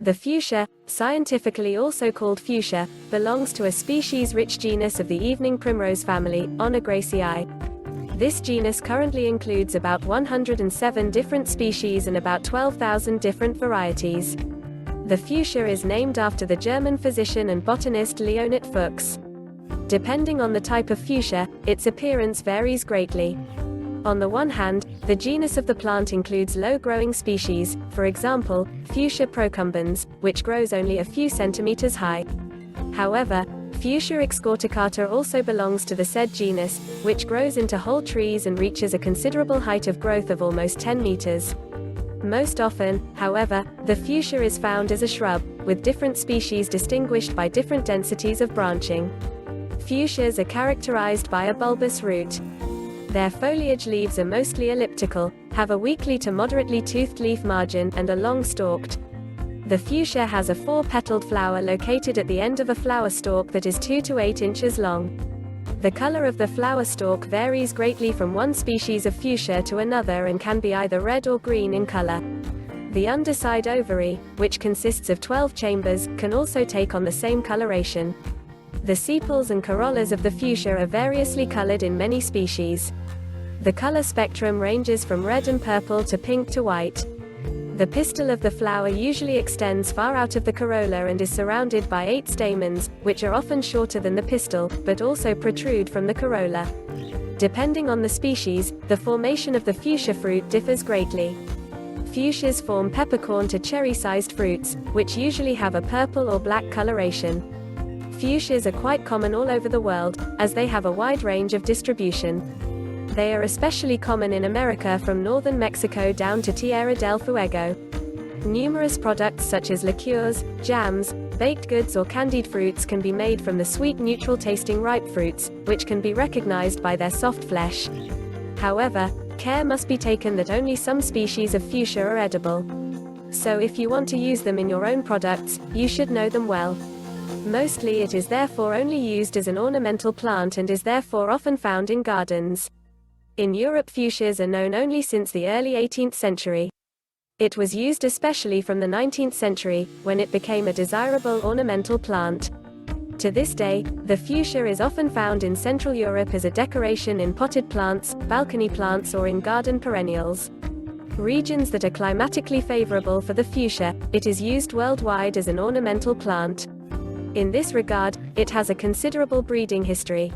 The fuchsia, scientifically also called fuchsia, belongs to a species-rich genus of the evening primrose family, Oenograceae. This genus currently includes about 107 different species and about 12,000 different varieties. The fuchsia is named after the German physician and botanist Leonhard Fuchs. Depending on the type of fuchsia, its appearance varies greatly. On the one hand, the genus of the plant includes low-growing species, for example, Fuchsia procumbens, which grows only a few centimeters high. However, Fuchsia excorticata also belongs to the said genus, which grows into whole trees and reaches a considerable height of growth of almost 10 meters. Most often, however, the fuchsia is found as a shrub, with different species distinguished by different densities of branching. Fuchsias are characterized by a bulbous root. Their foliage leaves are mostly elliptical, have a weakly to moderately toothed leaf margin, and are long-stalked. The fuchsia has a 4-petaled flower located at the end of a flower stalk that is 2 to 8 inches long. The color of the flower stalk varies greatly from one species of fuchsia to another and can be either red or green in color. The underside ovary, which consists of 12 chambers, can also take on the same coloration. The sepals and corollas of the fuchsia are variously colored in many species. The color spectrum ranges from red and purple to pink to white. The pistil of the flower usually extends far out of the corolla and is surrounded by 8 stamens, which are often shorter than the pistil, but also protrude from the corolla. Depending on the species, the formation of the fuchsia fruit differs greatly. Fuchsias form peppercorn to cherry-sized fruits, which usually have a purple or black coloration. Fuchsias are quite common all over the world, as they have a wide range of distribution. They are especially common in America from northern Mexico down to Tierra del Fuego. Numerous products such as liqueurs, jams, baked goods or candied fruits can be made from the sweet neutral-tasting ripe fruits, which can be recognized by their soft flesh. However, care must be taken that only some species of fuchsia are edible. So if you want to use them in your own products, you should know them well. Mostly it is therefore only used as an ornamental plant and is therefore often found in gardens. In Europe, fuchsias are known only since the early 18th century. It was used especially from the 19th century, when it became a desirable ornamental plant. To this day, the fuchsia is often found in Central Europe as a decoration in potted plants, balcony plants or in garden perennials. Regions that are climatically favorable for the fuchsia, it is used worldwide as an ornamental plant. In this regard, it has a considerable breeding history.